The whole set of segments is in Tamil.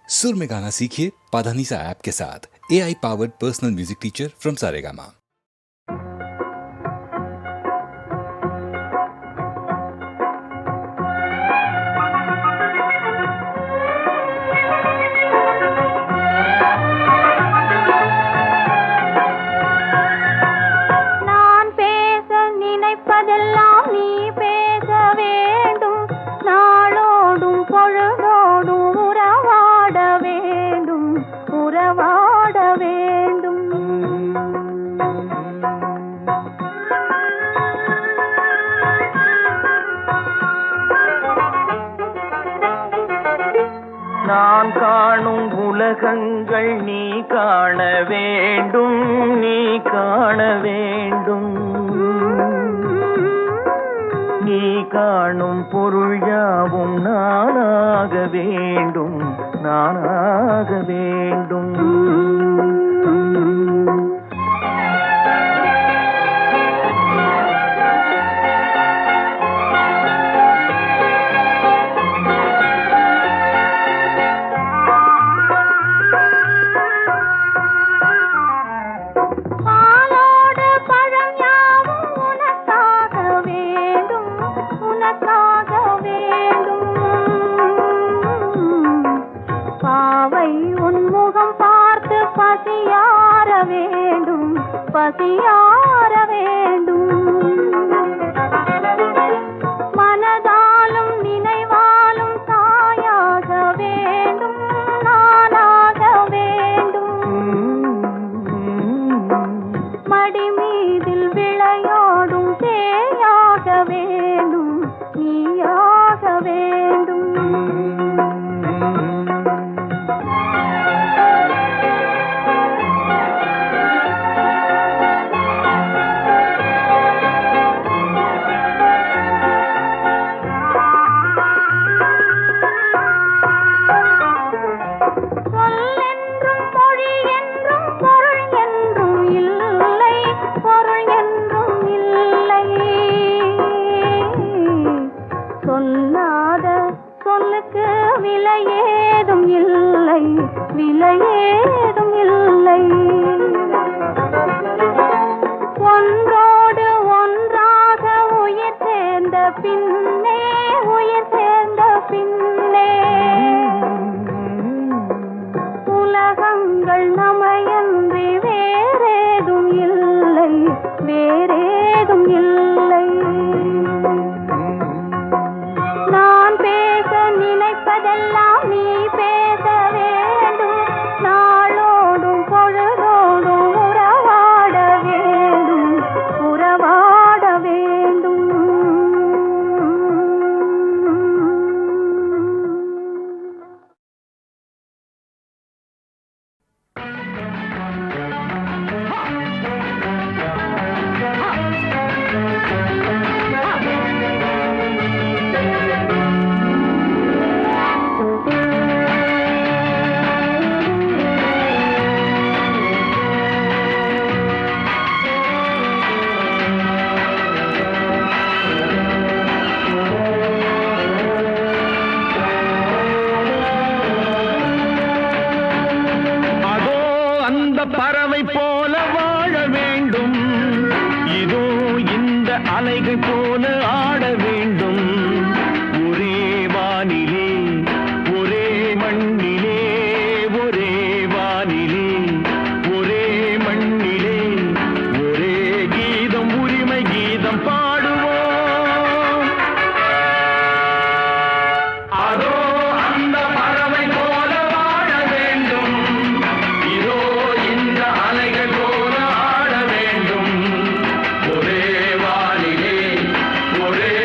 सुर में गाना सीखिए पाधानीसा ऐप के साथ। AI powered personal music teacher from Saregama. நான் காணும் உலகங்கள் நீ காண வேண்டும், நீ காண வேண்டும். நீ காணும் பொருள் யாவும் நானாக வேண்டும், நானாக வேண்டும். பசியார வேண்டும். மனதாலும் நினைவாலும் தாயாக வேண்டும், நானாக வேண்டும். மடி மீதில் விளையாடும் தேயாக வேண்டும், நீயாக வேண்டும். விலையேதும் இல்லை, விலையேதும் இல்லை. ஒன்றோடு ஒன்றாக உயிர் சேர்ந்த பின்னே, உயிர் சேர்ந்த பின்னே உலகங்கள் நமையன்றி வேறேதும் இல்லை, வேறேதும் இல்லை. நினைப்பதெல்லாம் நீ பேச வேண்டும், நாளோடும் பொழுதோடும் உறவாட வேண்டும், உறவாட வேண்டும். பறவை போல வாழ வேண்டும், இதோ இந்த அலைகள் போல ஆட வேண்டும். ஒரே வானிலே, ஒரே மண்ணிலே, ஒரே வானிலே, ஒரே மண்ணிலே, ஒரே கீதம், உரிமை கீதம் பாடுவோம். அதோ அந்த பறவை போல வாழ வேண்டும், இதோ இந்த அலைகள் போல ஆட வேண்டும். ஒரே வானிலே, ஒரே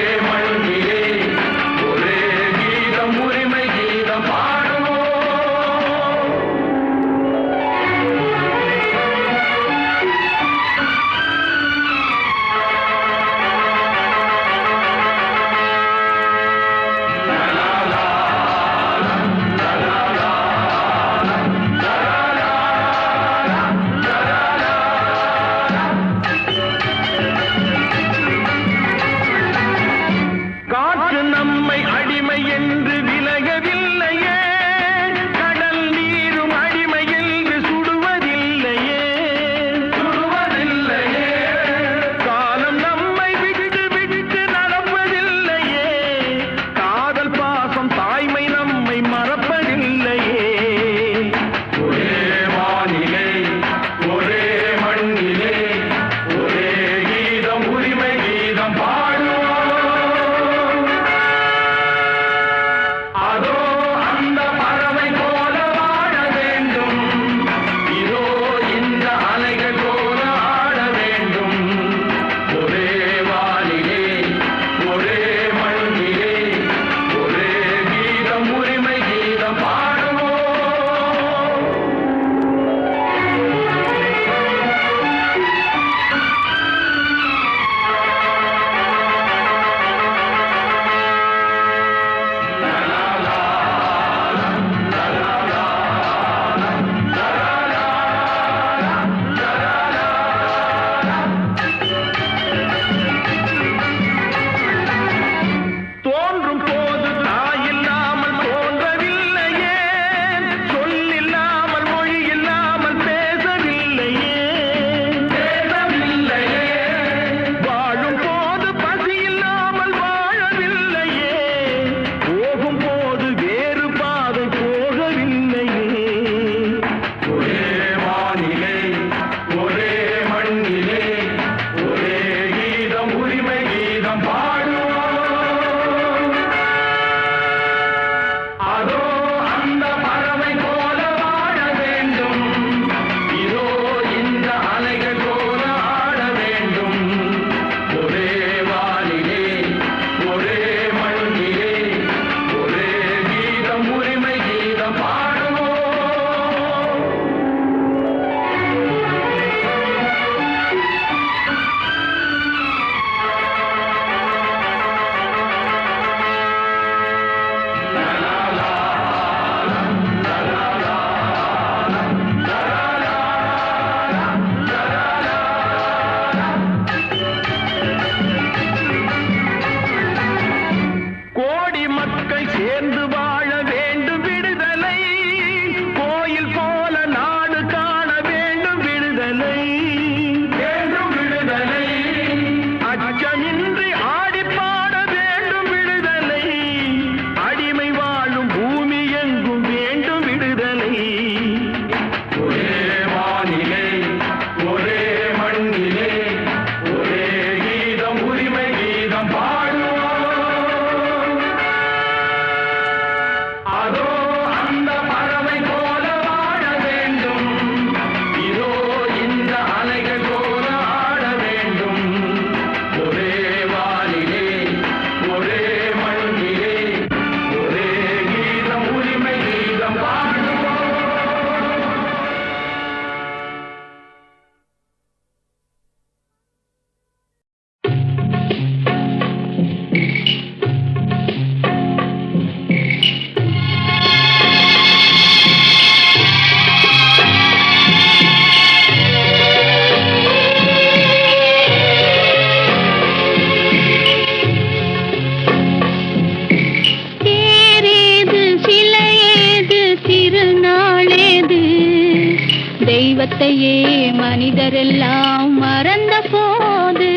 தெய்வத்தையே மனிதரெல்லாம் மறந்த போது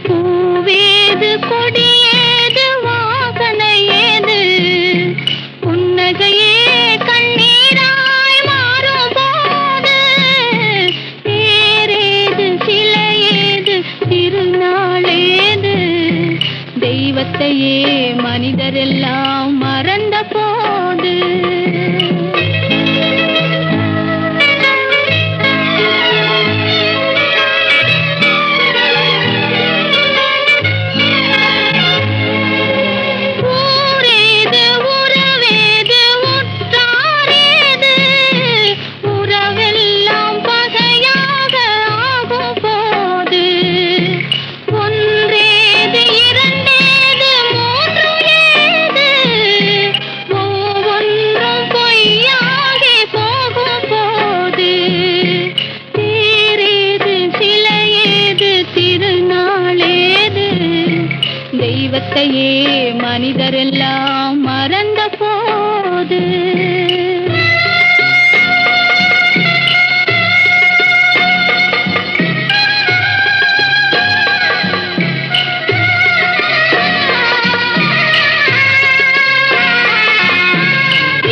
பூவேது கொடியேது வாசனை ஏது புன்னகையே கண்ணீராய் மாறும் போது பேரேது சிலையேது திருநாளேது தெய்வத்தையே மனிதரெல்லாம் மறந்த போது தெய்வத்தையே மனிதரெல்லாம் மறந்த போது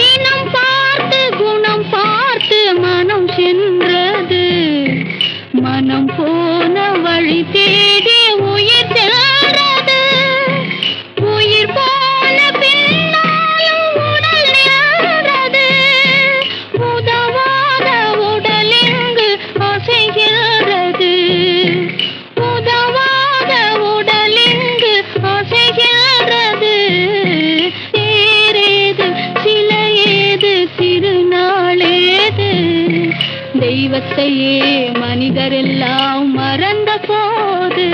இனம் பார்த்து குணம் பார்த்து மனம் சென்றது மனம் போன வழி தேடி உயிர் செல்றது உயிர் போன பின்னாலும் உடல் நின்றது உதவாத உடல் எங்கு அசைகிறது உதவாத உடல் எங்கு அசைகிறது தேரேது சிலையேது திருநாளேது தெய்வத்தையே மனிதரெல்லாம் மறந்த போது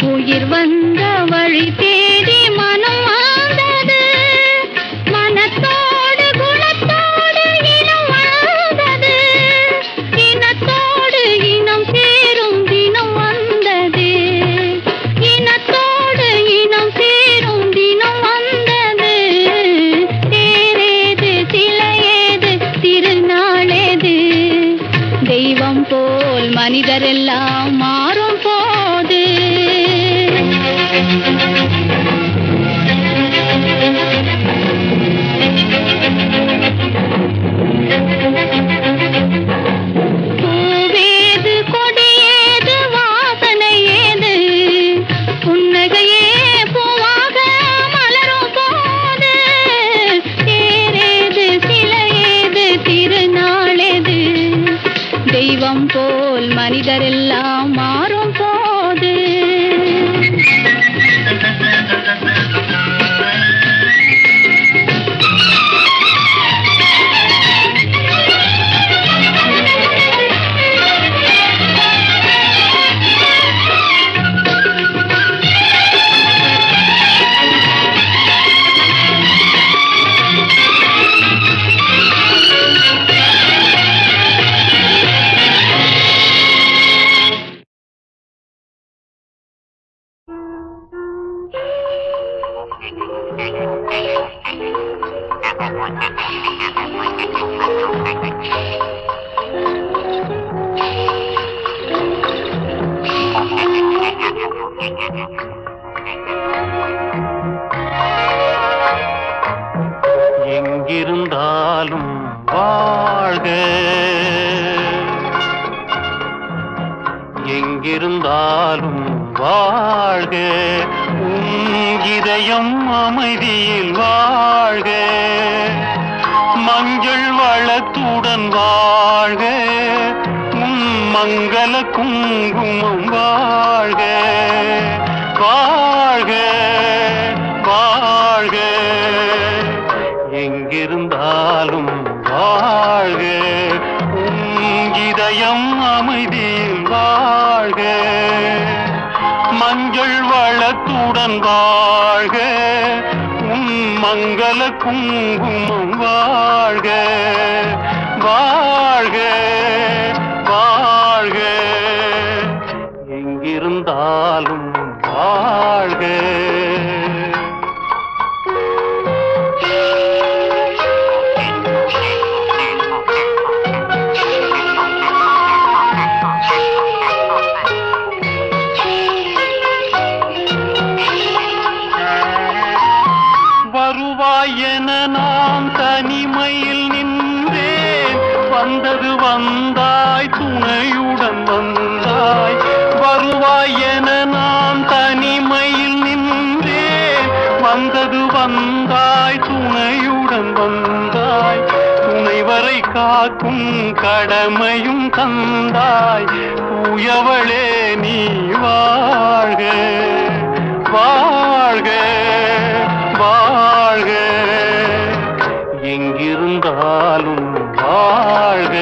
உயிர் வந்த வழி தேடி மனம் வாழ்ந்தது மனத்தோடு குணத்தோடு இனம் வாழ்ந்தது இனத்தோடு இனம் சேரும் தினம் வந்தது இனத்தோடு இனம் சேரும் தினம் வந்தது தேரேது சிலையேது திருநாளேது தெய்வம் போல் மனிதரெல்லாம் மாறும் போது பூவேது கொடியேது வாசனை ஏது புன்னகையே பூவாக மலரும் போது தேரேது சிலையேது திருநாளேது தெய்வம் போல் மனிதரெல்லாம் மாறும் போது எங்கிருந்தாலும் வாழ்க எங்கிருந்தாலும் வாழ்க உன் இதயம் அமைதியில் வாழ்க மஞ்சள் வளத்துடன் வளத்துடன் வாழ்க உன் மங்கள குங்குமம் வாழ்க வாழ்க வாழ்க எங்கிருந்தாலும் வாழ்க உன் இதயம் அமைதியில் வாழ்க மஞ்சள் வளத்துடன் வாழ்க உன் மங்கள குங்குமம் வாழ்க வாழ்க வாழ்க எங்கிருந்தாலும் வாழ்க வருவாய் என நான் தனிமையில் நின்றேன் வந்தது வந்தாய் துணையுடன் வந்தாய் வருவாய் என நான் தனிமையில் நின்றேன் வந்தது வந்தாய் துணையுடன் வந்தாய் துணைவரை காக்கும் கடமையும் தந்தாய் தூயவளே நீ வாழ்க வாழ்க வாழ்க எங்கிருந்தாலும் வாழ்க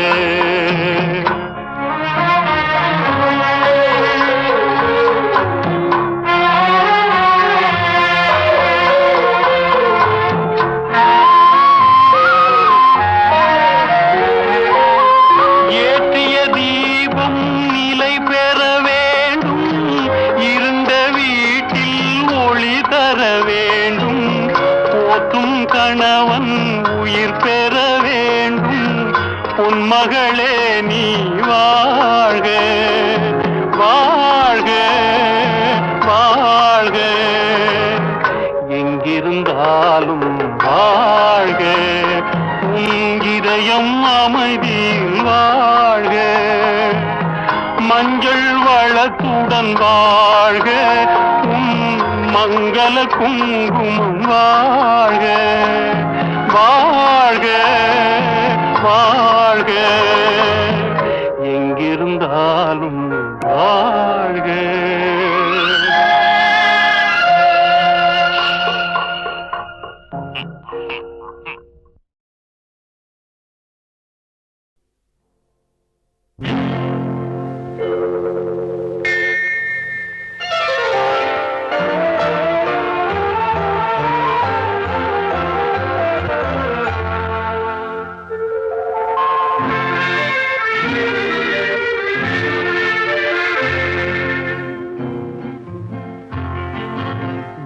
ஏற்றிய தீபம் நிலை பெற வேண்டும் இருண்ட வீட்டில் ஒளி தர வேண்டும் போற்றும் கணவன் உயிர் பெற வேண்டும் பொன்மகளே நீ வாழ்க வாழ்க வாழ்க எங்கிருந்தாலும் வாழ்க உன் இதயம் அமைதியில் வாழ்க மஞ்சள் வளத்துடன் வாழ்க உன் மங்கள குங்குமம் வாழ்க வாழ்க வாழ்க எங்கிருந்தாலும் வாழ்க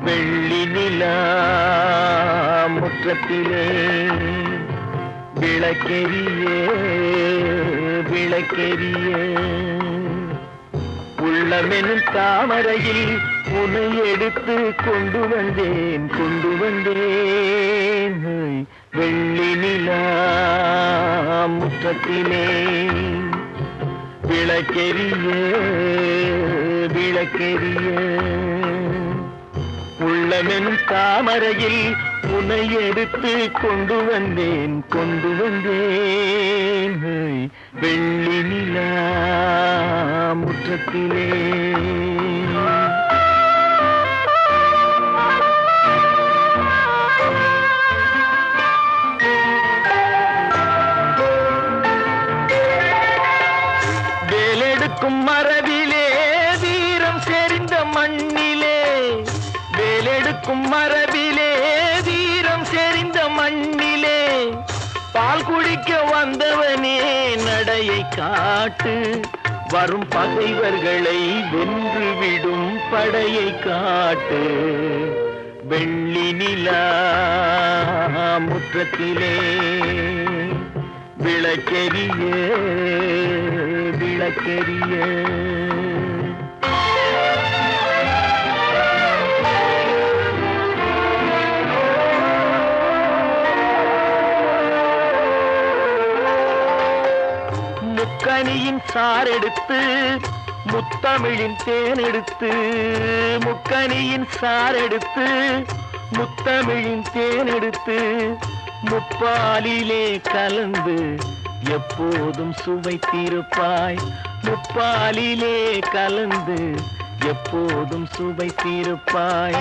வெள்ளி நிலா முற்றத்திலே விளக்கெரிய விளக்கெரிய உள்ளமெனும் தாமரையில் உன்னை எடுத்து கொண்டு வந்தேன் வெள்ளி நிலா முற்றத்திலே விளக்கெரிய விளக்கெரிய உள்ளமெனும் தாமரையில் உன்னை எடுத்து கொண்டு வந்தேன் வெள்ளி நிலா முற்றத்திலே வேலெடுக்கும் மரபிலே வீரம் செறிந்த மண்ணிலே வேலெடுக்கும் மரபிலே வீரம் செறிந்த மண்ணிலே பால் குடிக்க வந்தவனே நடையை காட்டு வரும் பகைவர்களை வென்றுவிடும் படையை காட்டு வெள்ளி நிலா முற்றத்திலே விளக்கெரிய விளக்கெரிய முக்கனியின் சாரெடுத்து முத்தமிழின் தேனெடுத்து முக்கனியின் சாரெடுத்து முத்தமிழின் தேனெடுத்து முப்பாலிலே கலந்து எப்போதும் சுவைத்திருப்பாய் முப்பாலிலே கலந்து எப்போதும் சுவைத்திருப்பாய்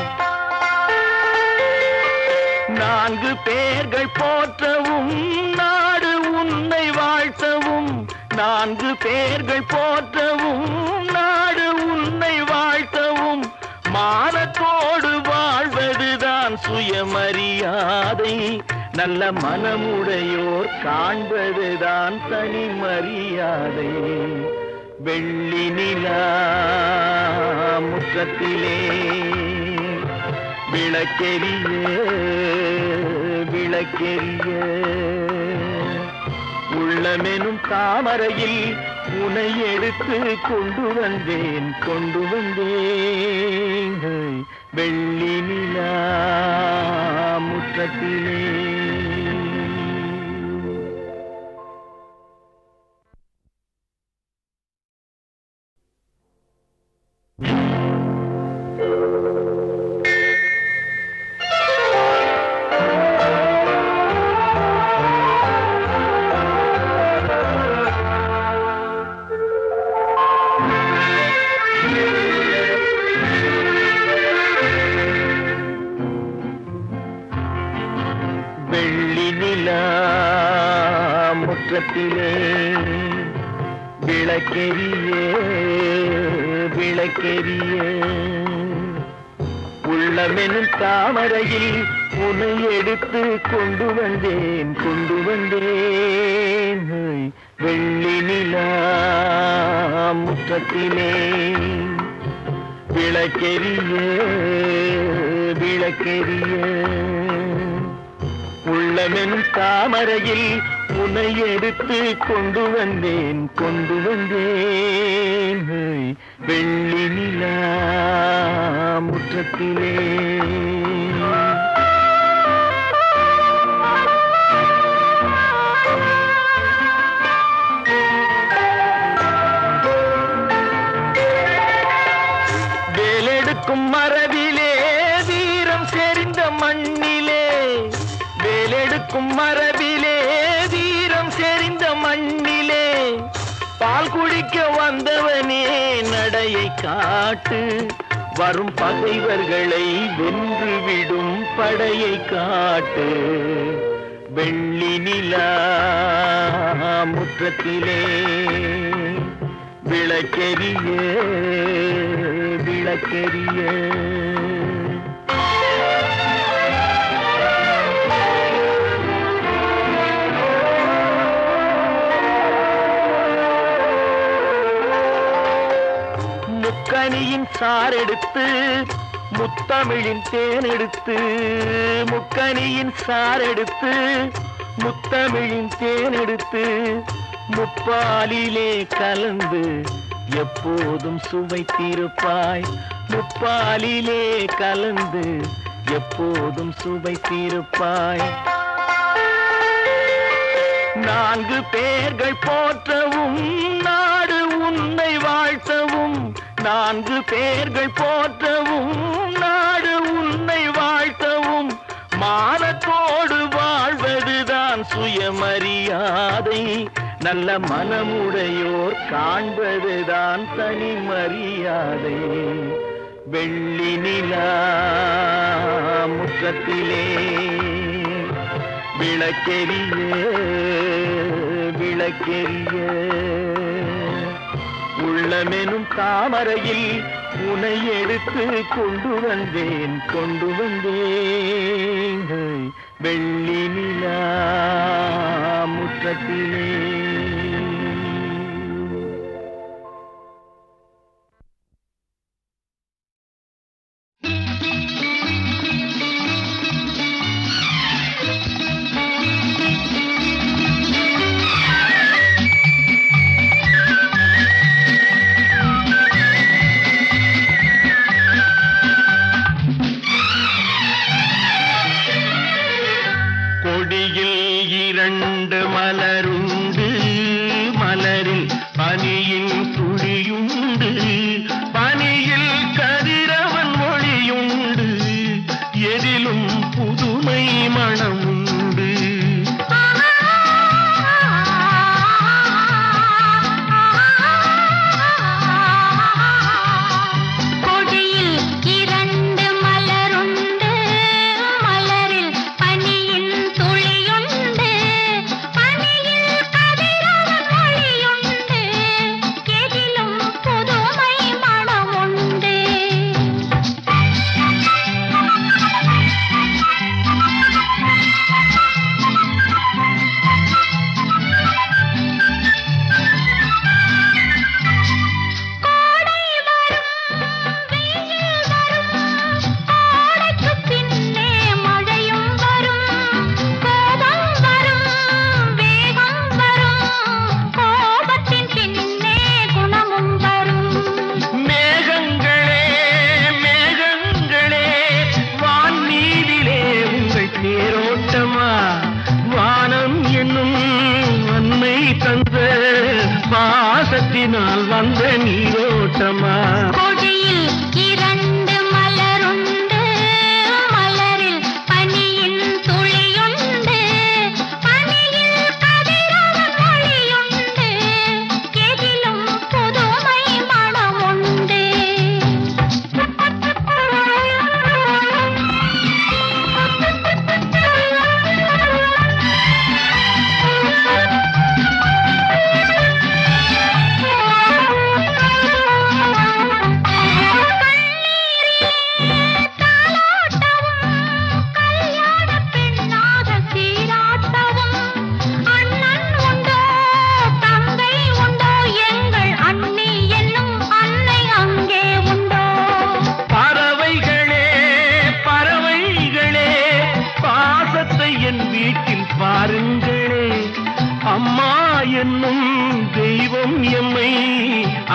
நான்கு பேர்கள் போற்றவும் நாடு உன்னை வாழ்த்தவும் நான்கு பேர்கள் போற்றவும் நாடு உன்னை வாழ்த்தவும் மானத்தோடு வாழ்வதுதான் சுயமரியாதை நல்ல மனமுடையோர் காண்பதுதான் தனி மரியாதை வெள்ளி நிலா முற்றத்திலே விளக்கெரிய விளக்கெரிய உள்ளமெனும் தாமரையில் உனை எடுத்து கொண்டு வந்தேன் வெள்ளி நிலா முற்றத்திலே முற்றத்திலே விளக்கெரிய விளக்கெரிய உள்ளமெனும் தாமரையில் உன்னை எடுத்து கொண்டு வந்தேன் வெள்ளி நிலா முற்றத்திலே விளக்கெரிய விளக்கெரிய உள்ளமெனும் தாமரையில் உன்னை எடுத்து கொண்டு வந்தேன் வெள்ளி நிலா முற்றத்திலே வேலெடுக்கும் மரபிலே வீரம் செறிந்த மண்ணிலே வேலெடுக்கும் மரபிலே வீரம் செறிந்த மண்ணிலே பால் குடிக்க வந்தவனே நடையை காட்டு வரும் பகைவர்களை வென்றுவிடும் படையை காட்டு வெள்ளி நிலா முற்றத்திலே விளக்கெரிய விளக்கெரிய முக்கனியின் சாரெடுத்து முத்தமிழின் தேனெடுத்து முக்கனியின் சாரெடுத்து முத்தமிழின் தேனெடுத்து முப்பாலிலே கலந்து எப்போதும் சுவைத்திருப்பாய் முப்பாலிலே கலந்து எப்போதும் சுவைத்திருப்பாய் நான்கு பேர்கள் போற்றவும் நாடு உன்னை வாழ்த்தவும் நான்கு பேர்கள் போற்றவும் நாடு உன்னை வாழ்த்தவும் மானத்தோடு வாழ்வதுதான் சுயமரியாதை நல்ல மனமுடையோர் காண்பதுதான் தனி மரியாதை வெள்ளி நிலா முற்றத்திலே விளக்கெரிய விளக்கெரிய உள்ளமெனும் தாமரையில் உனை எடுத்து கொண்டு வந்தேன் வெள்ளி நிலா முற்றத்திலே இரண்டு மலருண்டு மலரில் பனியின் துளியுண்டு பனியில் கதிரவன் மொழியுண்டு எதிலும் புதுமை மணமுண்டு என்னும் அன்னை தந்த பாசத்தினால் வந்த நீரோட்டமா கொடியில் இரண்டு மலருண்டு மலரில் பனியின் துளியுண்டு பனியில் கதிரவன் ஒளியுண்டு எதிலும் புதுமை மணமுண்டு பாருங்களே அம்மா என்னும் தெய்வம் எம்மை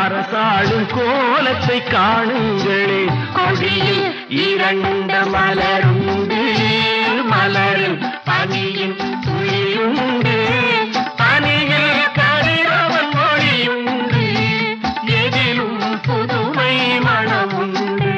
அரசாளும் கோலத்தை காணுங்களே கொடியில் இரண்டு மலருண்டு மலரில் பனியின் துளியுண்டு பனியில் கதிரவன் ஒளியுண்டு எதிலும் புதுமை மணமுண்டு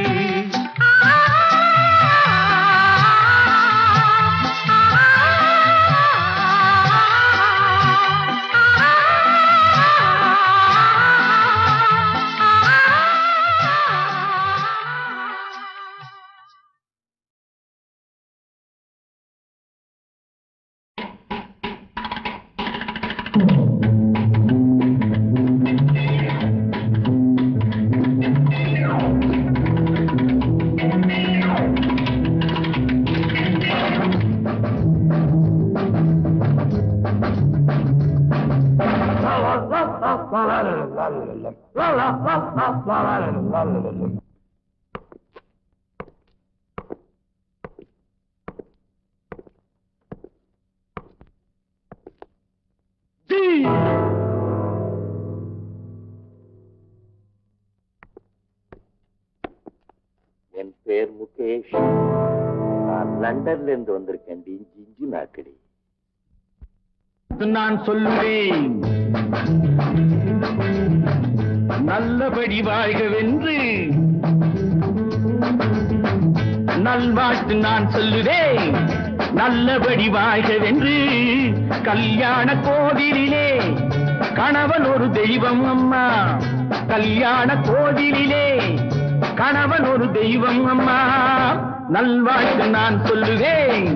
என் பேர் முகேஷ். நான் லண்டன்ல இருந்து வந்திருக்கேன். ஜிஞ்சு நாக்கடி. நான் சொல்லுவேன் நல்லபடி வாழ்கவென்று நல்வாழ்த்து நான் சொல்லுவேன் நல்லபடி வாழ்கவென்று கல்யாண கோவிலிலே கணவன் ஒரு தெய்வம் அம்மா கல்யாண கோவிலிலே கணவன் ஒரு தெய்வம் அம்மா நல்வாழ்த்து நான் சொல்லுவேன்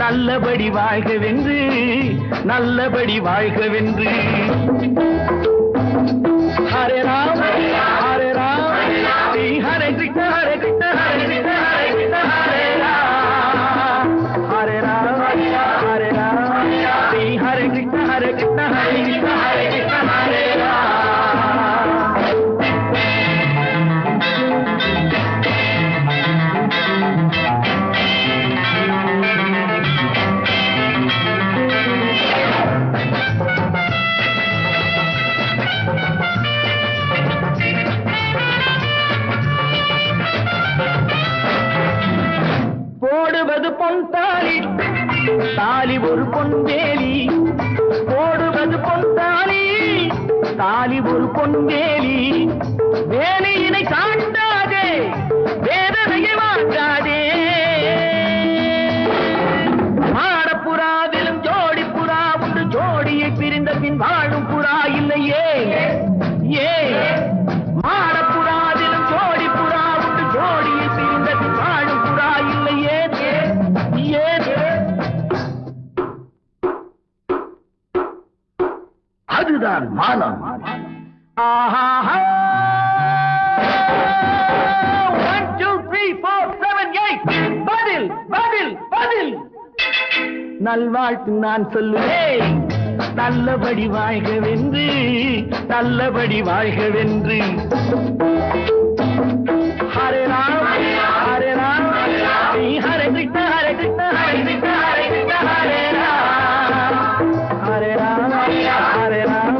நல்லபடி வாழ்கவென்று நல்லபடி வாழ்கவென்று ஹரே ராம் ஹரே ராம் ஸ்ரீ ஹரே கிருஷ்ண ஹரே கிருஷ்ண ஹரே கிருஷ்ண ஹரே கிருஷ்ண ஹரே ராம் ஹரே ராம் ஹரே ராம் ஸ்ரீ ஹரே கிருஷ்ண ஹரே கிருஷ்ண ஹரே கிருஷ்ண ஹரே கிருஷ்ண ஹரே ராம் போடுவது பொன் தாலி தாலி ஒரு பொன்வேலி போடுவது பொன் தாலி தாலி ஒரு பொன்வேலி வேலையினை காட்டாதே வேதனையை வாங்காதே மாடப்புறாவிலும் ஜோடி புறா உண்டு ஜோடியை பிரிந்த பின் வாழும் புறா இல்லையே ஏ மாடப்புறாவிலும் ஜோடி புறா உண்டு ஜோடியை பிரிந்த பின் வாழும் புறா இல்லையே அதுதான் மானம். ஆஹா 1 2 3 4 7 8 பதில் பதில் பதில் நல்வாழ்த்து நான் சொல்லுவேன் நல்லபடி வாழ்கவென்று நல்லபடி வாழ்கவென்று ஹரே ராம் ஹரே ராம் ஸ்ரீ ஹரே கிருஷ்ண ஹரே கிருஷ்ண ஹரே கிருஷ்ண ஹரே கிருஷ்ண ஹரே ராம் ஹரே ராம் ஹரே ராம்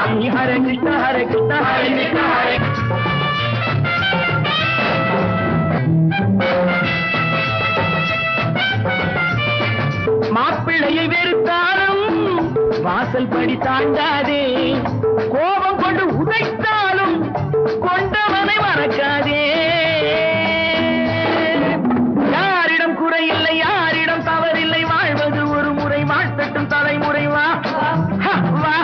ஸ்ரீ ஹரே கிருஷ்ண ஹரே கிருஷ்ண ஹரே கிருஷ்ண ஹரே மாப்பிள்ளையை வெறுத்தாலும் வாசல் படி தாண்டாதே, கோபம் கொண்டு உதைத்தாலும் கொண்டவனை மறக்காதே. யாரிடம் குறையில்லை, யாரிடம் தவறில்லை, வாழ்வது ஒரு முறை, வாழ்த்தட்டும் தலைமுறை. வா வா,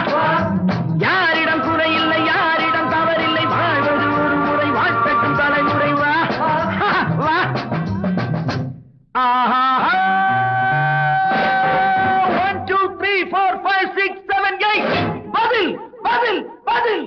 யாரிடம் குறையில்லை, யாரிடம் தவறில்லை, வாழ்வது ஒரு முறை, வாழ்த்தட்டும் தலைமுறை. வா வா. ஆஹா 1 2 3 4 5 6 7 8 பதில் பதில் பதில்.